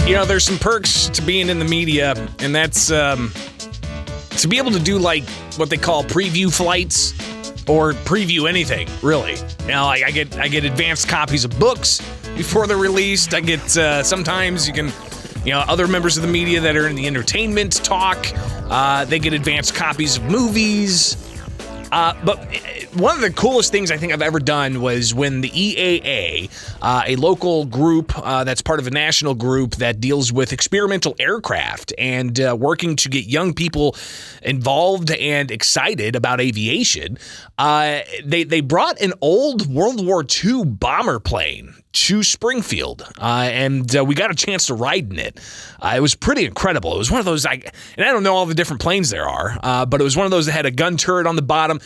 There's some perks to being in the media, and that's to be able to do like what they call preview flights or preview anything, really. I get advanced copies of books before they're released. I get sometimes you can, other members of the media that are in the entertainment talk, they get advanced copies of movies. But one of the coolest things I think I've ever done was when the EAA, a local group that's part of a national group that deals with experimental aircraft and working to get young people involved and excited about aviation, they brought an old World War II bomber plane to Springfield, and we got a chance to ride in it. It was pretty incredible. It was one of those, and I don't know all the different planes there are, but it was one of those that had a gun turret on the bottom.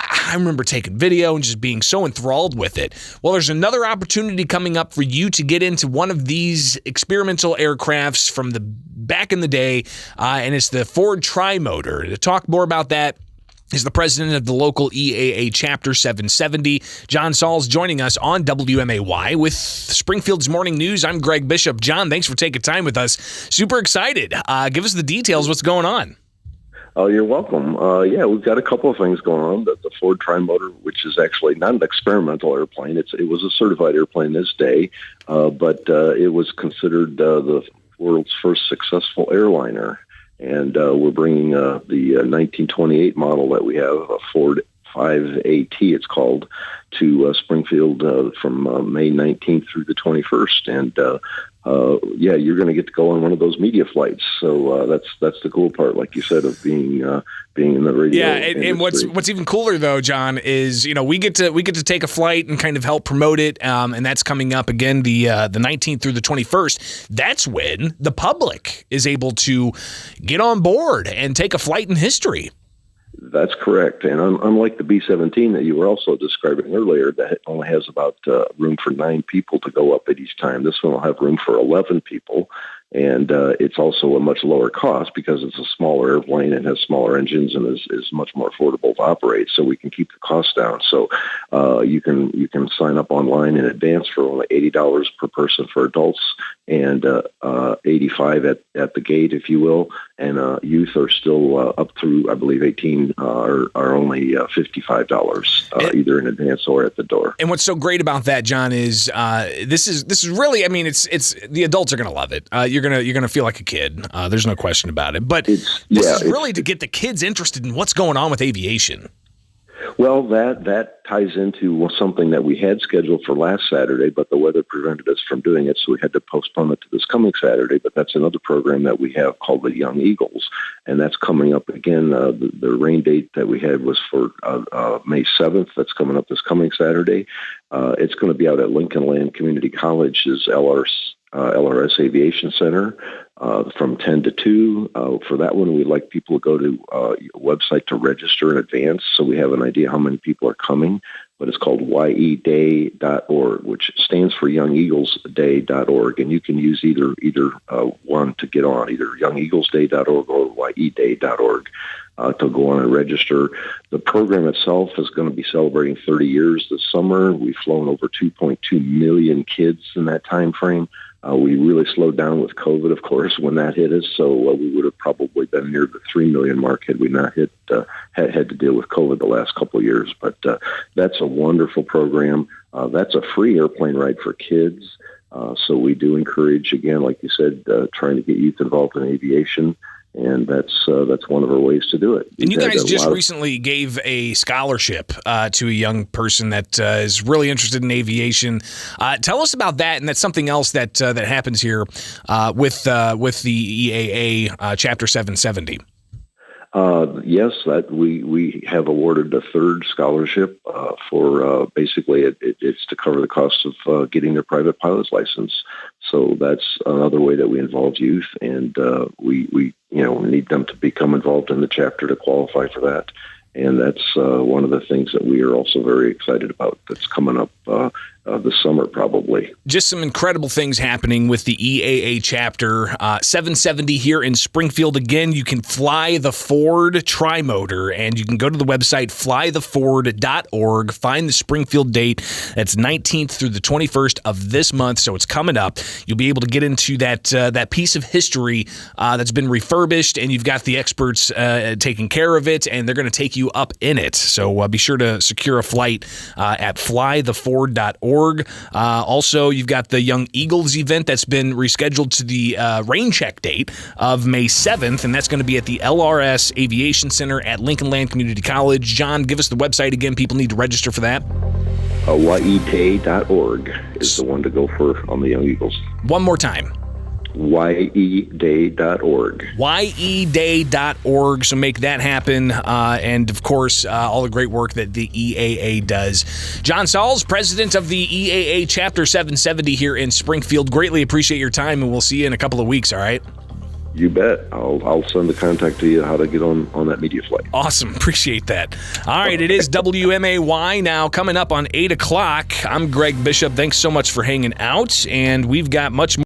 I remember taking video and just being so enthralled with it. Well, there's another opportunity coming up for you to get into one of these experimental aircrafts from the back in the day, and it's the Ford TriMotor. To talk more about that is the president of the local EAA Chapter 770, John Salz, joining us on WMAY with Springfield's Morning News. I'm Greg Bishop. John, thanks for taking time with us. Super excited. Give us the details. What's going on? Oh, you're welcome. We've got a couple of things going on. The Ford TriMotor, which is actually not an experimental airplane. It was a certified airplane this day, but it was considered the world's first successful airliner. And we're bringing the 1928 model that we have, a Ford 5AT it's called, to Springfield from May 19th through the 21st. And you're going to get to go on one of those media flights. So that's the cool part, like you said, of being in the radio. Yeah, and what's even cooler though, John, is we get to take a flight and kind of help promote it, and that's coming up again the 19th through the 21st. That's when the public is able to get on board and take a flight in history. That's correct. And unlike the B-17 that you were also describing earlier, that only has about room for 9 people to go up at each time, this one will have room for 11 people. And it's also a much lower cost because it's a smaller airplane and has smaller engines and is much more affordable to operate. So we can keep the cost down. So you can sign up online in advance for only $80 per person for adults and $85 at the gate, if you will. And youth are still up through, I believe, 18 are only $55 either in advance or at the door. And what's so great about that, John, is this is really, it's the adults are going to love it. You're gonna feel like a kid. There's no question about it. But this is really to get the kids interested in what's going on with aviation. Well, that ties into something that we had scheduled for last Saturday, but the weather prevented us from doing it, so we had to postpone it to this coming Saturday. But that's another program that we have called the Young Eagles, and that's coming up again. The rain date that we had was for May 7th. That's coming up this coming Saturday. It's going to be out at Lincoln Land Community College's LRS Aviation Center from 10 to 2. For that one, we'd like people to go to a website to register in advance so we have an idea how many people are coming. But it's called yeday.org, which stands for YoungEaglesDay.org. And you can use either one to get on, either YoungEaglesDay.org or yeday.org. To go on and register. The program itself is going to be celebrating 30 years this summer. We've flown over 2.2 million kids in that time frame. We really slowed down with COVID, of course, when that hit us. So we would have probably been near the 3 million mark had we not had to deal with COVID the last couple of years. But that's a wonderful program. That's a free airplane ride for kids. So we do encourage, again, like you said, trying to get youth involved in aviation. And that's one of our ways to do it. And you guys just recently gave a scholarship to a young person that is really interested in aviation. Tell us about that, and that's something else that happens here with the EAA Chapter 770. Yes, that we have awarded a third scholarship for basically it's to cover the cost of getting their private pilot's license. So that's another way that we involve youth, and we need them to become involved in the chapter to qualify for that. And that's one of the things that we are also very excited about that's coming up this summer, probably. Just some incredible things happening with the EAA chapter. 770 here in Springfield. Again, you can fly the Ford TriMotor, and you can go to the website flytheford.org. Find the Springfield date. That's 19th through the 21st of this month, so it's coming up. You'll be able to get into that piece of history that's been refurbished, and you've got the experts taking care of it, and they're going to take you up in it. So be sure to secure a flight at flytheford.org. Also, you've got the Young Eagles event that's been rescheduled to the rain check date of May 7th, and that's going to be at the LRS Aviation Center at Lincoln Land Community College. John, give us the website again. People need to register for that. yeday.org is the one to go for on the Young Eagles. One more time. yeday.org. yeday.org. So make that happen. And, of course, all the great work that the EAA does. John Salz, president of the EAA Chapter 770 here in Springfield. Greatly appreciate your time, and we'll see you in a couple of weeks, all right? You bet. I'll send the contact to you how to get on that media flight. Awesome. Appreciate that. All right. It is WMAY now coming up on 8 o'clock. I'm Greg Bishop. Thanks so much for hanging out, and we've got much more.